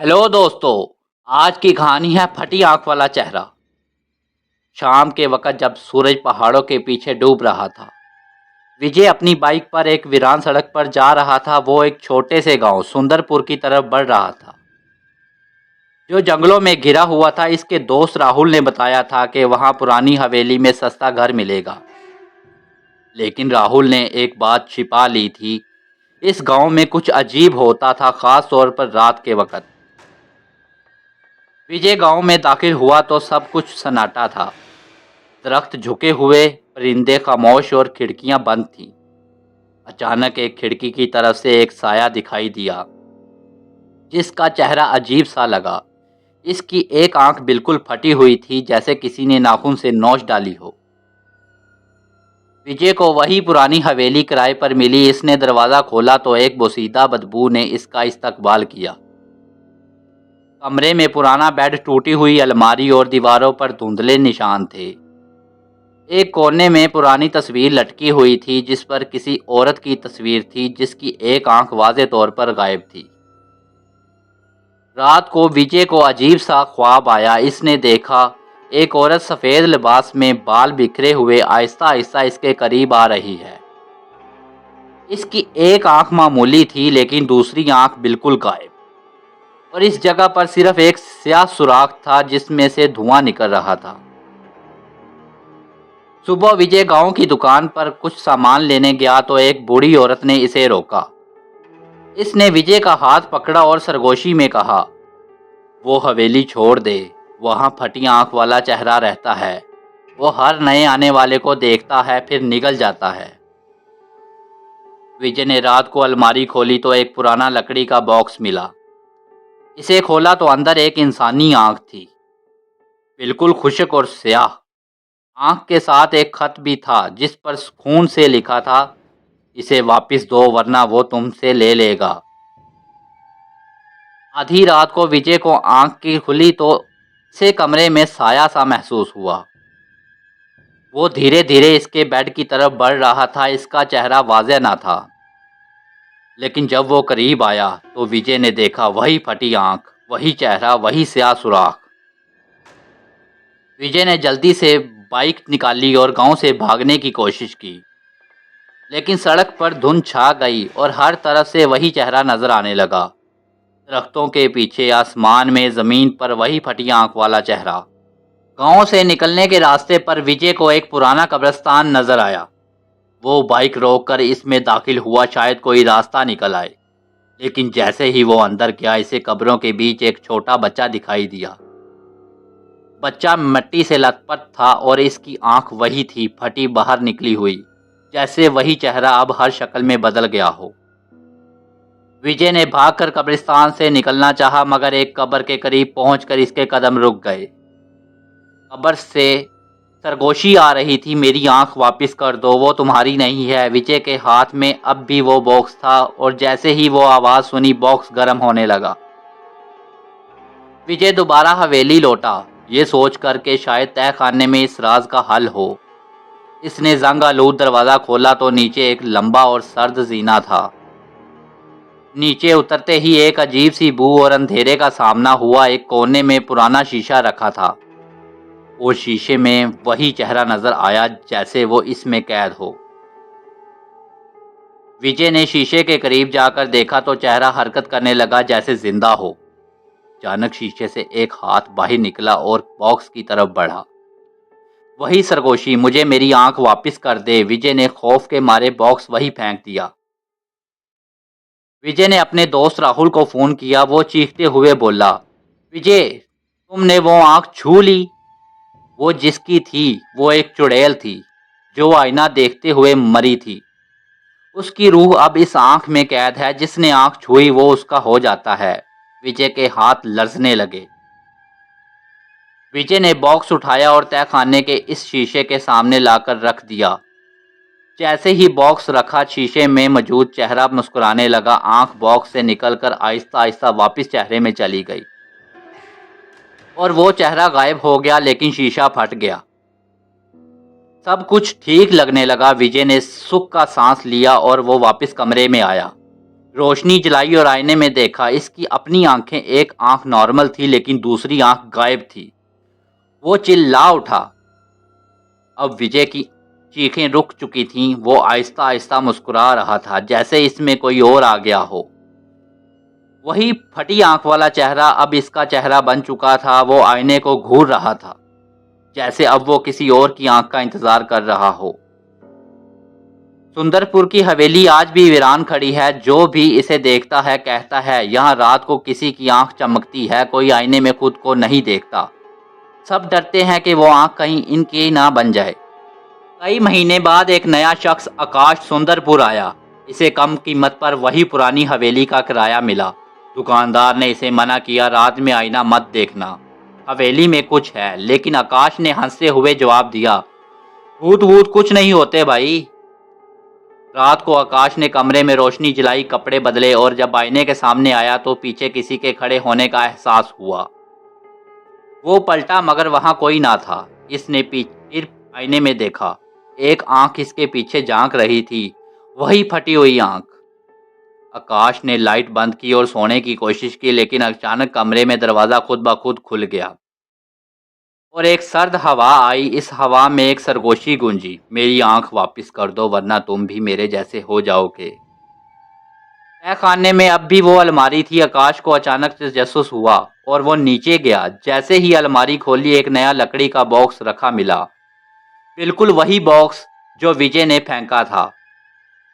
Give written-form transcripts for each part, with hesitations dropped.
Hello दोस्तों। आज की कहानी है फटी आंख वाला चेहरा। शाम के वक्त जब सूरज पहाड़ों के पीछे डूब रहा था, विजय अपनी बाइक पर एक वीरान सड़क पर जा रहा था। वो एक छोटे से गांव सुंदरपुर की तरफ बढ़ रहा था, जो जंगलों में घिरा हुआ था। इसके दोस्त राहुल ने बताया था कि वहां पुरानी हवेली में सस्ता घर मिलेगा, लेकिन राहुल ने एक बात छिपा ली थी। इस गांव में कुछ अजीब होता था, खास तौर पर रात के वक्त। विजय गांव में दाखिल हुआ तो सब कुछ सन्नाटा था। दरख्त झुके हुए, परिंदे खामोश और खिड़कियां बंद थीं। अचानक एक खिड़की की तरफ से एक साया दिखाई दिया, जिसका चेहरा अजीब सा लगा। इसकी एक आंख बिल्कुल फटी हुई थी, जैसे किसी ने नाखून से नोच डाली हो। विजय को वही पुरानी हवेली किराए पर मिली। इसने दरवाज़ा खोला तो एक बोसीदा बदबू ने इसका इस्तकबाल किया। कमरे में पुराना बेड, टूटी हुई अलमारी और दीवारों पर धुंधले निशान थे। एक कोने में पुरानी तस्वीर लटकी हुई थी, जिस पर किसी औरत की तस्वीर थी, जिसकी एक आंख वाज़े तौर पर गायब थी। रात को विजय को अजीब सा ख्वाब आया। इसने देखा एक औरत सफ़ेद लिबास में, बाल बिखरे हुए, आहिस्ता आहिस्ता इसके करीब आ रही है। इसकी एक आंख मामूली थी, लेकिन दूसरी आंख बिल्कुल गायब, और इस जगह पर सिर्फ एक स्याह सुराख था जिसमें से धुआं निकल रहा था। सुबह विजय गांव की दुकान पर कुछ सामान लेने गया तो एक बूढ़ी औरत ने इसे रोका। इसने विजय का हाथ पकड़ा और सरगोशी में कहा, वो हवेली छोड़ दे, वहां फटी आंख वाला चेहरा रहता है। वो हर नए आने वाले को देखता है, फिर निकल जाता है। विजय ने रात को अलमारी खोली तो एक पुराना लकड़ी का बॉक्स मिला। इसे खोला तो अंदर एक इंसानी आंख थी, बिल्कुल खुश्क और स्याह। आंख के साथ एक खत भी था, जिस पर खून से लिखा था, इसे वापस दो वरना वो तुमसे ले लेगा। आधी रात को विजय को आंख की खुली तो से कमरे में साया सा महसूस हुआ। वो धीरे धीरे इसके बेड की तरफ बढ़ रहा था। इसका चेहरा वाज़ेह ना था, लेकिन जब वो करीब आया तो विजय ने देखा वही फटी आंख, वही चेहरा, वही स्याह सुराख। विजय ने जल्दी से बाइक निकाली और गांव से भागने की कोशिश की, लेकिन सड़क पर धुंध छा गई और हर तरफ से वही चेहरा नजर आने लगा। दरख्तों के पीछे, आसमान में, ज़मीन पर वही फटी आंख वाला चेहरा। गांव से निकलने के रास्ते पर विजय को एक पुराना कब्रिस्तान नजर आया। वो बाइक रोककर इसमें दाखिल हुआ, शायद कोई रास्ता निकल आए। लेकिन जैसे ही वो अंदर गया, इसे कब्रों के बीच एक छोटा बच्चा दिखाई दिया। बच्चा मिट्टी से लथपथ था और इसकी आंख वही थी, फटी, बाहर निकली हुई, जैसे वही चेहरा अब हर शक्ल में बदल गया हो। विजय ने भागकर कब्रिस्तान से निकलना चाहा, मगर एक कब्र के करीब पहुंचकर इसके कदम रुक गए। कब्र से सरगोशी आ रही थी, मेरी आंख वापस कर दो, वो तुम्हारी नहीं है। विजय के हाथ में अब भी वो बॉक्स था, और जैसे ही वो आवाज़ सुनी, बॉक्स गर्म होने लगा। विजय दोबारा हवेली लौटा, ये सोच कर के शायद तय खाने में इस राज का हल हो। इसने जंग आलूद दरवाज़ा खोला तो नीचे एक लंबा और सर्द जीना था। नीचे उतरते ही एक अजीब सी बू और अंधेरे का सामना हुआ। एक कोने में पुराना शीशा रखा था, और शीशे में वही चेहरा नजर आया, जैसे वो इसमें कैद हो। विजय ने शीशे के करीब जाकर देखा तो चेहरा हरकत करने लगा, जैसे जिंदा हो। अचानक शीशे से एक हाथ बाहर निकला और बॉक्स की तरफ बढ़ा। वही सरगोशी, मुझे मेरी आंख वापस कर दे। विजय ने खौफ के मारे बॉक्स वही फेंक दिया। विजय ने अपने दोस्त राहुल को फोन किया। वो चीखते हुए बोला, विजय, तुमने वो आंख छू ली? वो जिसकी थी, वो एक चुड़ैल थी, जो आईना देखते हुए मरी थी। उसकी रूह अब इस आंख में कैद है। जिसने आंख छुई वो उसका हो जाता है। विजय के हाथ लरजने लगे। विजय ने बॉक्स उठाया और तहखाने के इस शीशे के सामने लाकर रख दिया। जैसे ही बॉक्स रखा, शीशे में मौजूद चेहरा मुस्कुराने लगा। आंख बॉक्स से निकलकर आहिस्ता आहिस्ता वापस चेहरे में चली गई, और वो चेहरा गायब हो गया, लेकिन शीशा फट गया। सब कुछ ठीक लगने लगा। विजय ने सुख का सांस लिया और वो वापस कमरे में आया। रोशनी जलाई और आईने में देखा। इसकी अपनी आंखें, एक आंख नॉर्मल थी लेकिन दूसरी आंख गायब थी। वो चिल्ला उठा। अब विजय की चीखें रुक चुकी थीं। वो आहिस्ता आहिस्ता मुस्कुरा रहा था, जैसे इसमें कोई और आ गया हो। वही फटी आंख वाला चेहरा अब इसका चेहरा बन चुका था। वो आईने को घूर रहा था, जैसे अब वो किसी और की आंख का इंतजार कर रहा हो। सुंदरपुर की हवेली आज भी वीरान खड़ी है। जो भी इसे देखता है कहता है, यहाँ रात को किसी की आंख चमकती है, कोई आईने में खुद को नहीं देखता। सब डरते हैं कि वो आंख कहीं इनकी ना बन जाए। कई महीने बाद एक नया शख्स आकाश सुंदरपुर आया। इसे कम कीमत पर वही पुरानी हवेली का किराया मिला। दुकानदार ने इसे मना किया, रात में आईना मत देखना, हवेली में कुछ है। लेकिन आकाश ने हंसते हुए जवाब दिया, भूत वूत कुछ नहीं होते भाई। रात को आकाश ने कमरे में रोशनी जलाई, कपड़े बदले और जब आईने के सामने आया तो पीछे किसी के खड़े होने का एहसास हुआ। वो पलटा मगर वहां कोई ना था। इसने फिर आईने में देखा। एक आंख इसके पीछे झांक रही थी, वही फटी हुई आंख। आकाश ने लाइट बंद की और सोने की कोशिश की, लेकिन अचानक कमरे में दरवाज़ा खुद ब खुद खुल गया और एक सर्द हवा आई। इस हवा में एक सरगोशी गूंजी, मेरी आंख वापस कर दो वरना तुम भी मेरे जैसे हो जाओगे। तह खाने में अब भी वो अलमारी थी। आकाश को अचानक से तजस्सुस हुआ और वो नीचे गया। जैसे ही अलमारी खोली, एक नया लकड़ी का बॉक्स रखा मिला, बिल्कुल वही बॉक्स जो विजय ने फेंका था।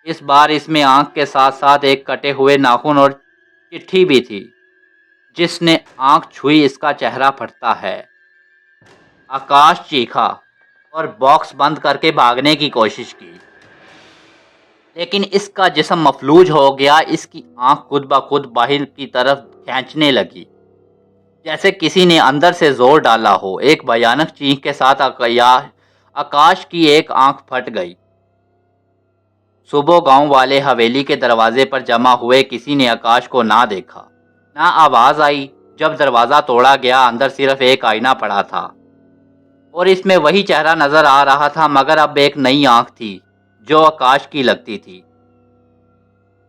इस बार इसमें आंख के साथ साथ एक कटे हुए नाखून और चिट्ठी भी थी। जिसने आंख छुई इसका चेहरा फटता है। आकाश चीखा और बॉक्स बंद करके भागने की कोशिश की, लेकिन इसका जिस्म मफलूज हो गया। इसकी आंख खुद ब खुद बाहर की तरफ खींचने लगी, जैसे किसी ने अंदर से जोर डाला हो। एक भयानक चीख के साथ आकाश की एक आंख फट गई। सुबह गांव वाले हवेली के दरवाजे पर जमा हुए। किसी ने आकाश को ना देखा, ना आवाज आई। जब दरवाज़ा तोड़ा गया, अंदर सिर्फ एक आईना पड़ा था और इसमें वही चेहरा नजर आ रहा था, मगर अब एक नई आंख थी जो आकाश की लगती थी।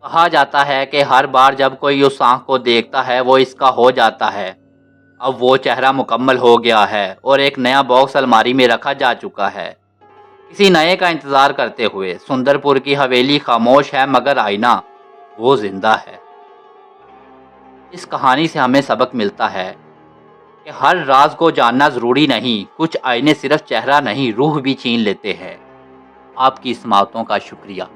कहा जाता है कि हर बार जब कोई उस आंख को देखता है वो इसका हो जाता है। अब वो चेहरा मुकम्मल हो गया है और एक नया बॉक्स अलमारी में रखा जा चुका है, किसी नए का इंतजार करते हुए। सुंदरपुर की हवेली खामोश है मगर आईना वो जिंदा है। इस कहानी से हमें सबक मिलता है कि हर राज को जानना जरूरी नहीं। कुछ आईने सिर्फ चेहरा नहीं, रूह भी छीन लेते हैं। आपकी समाअतों का शुक्रिया।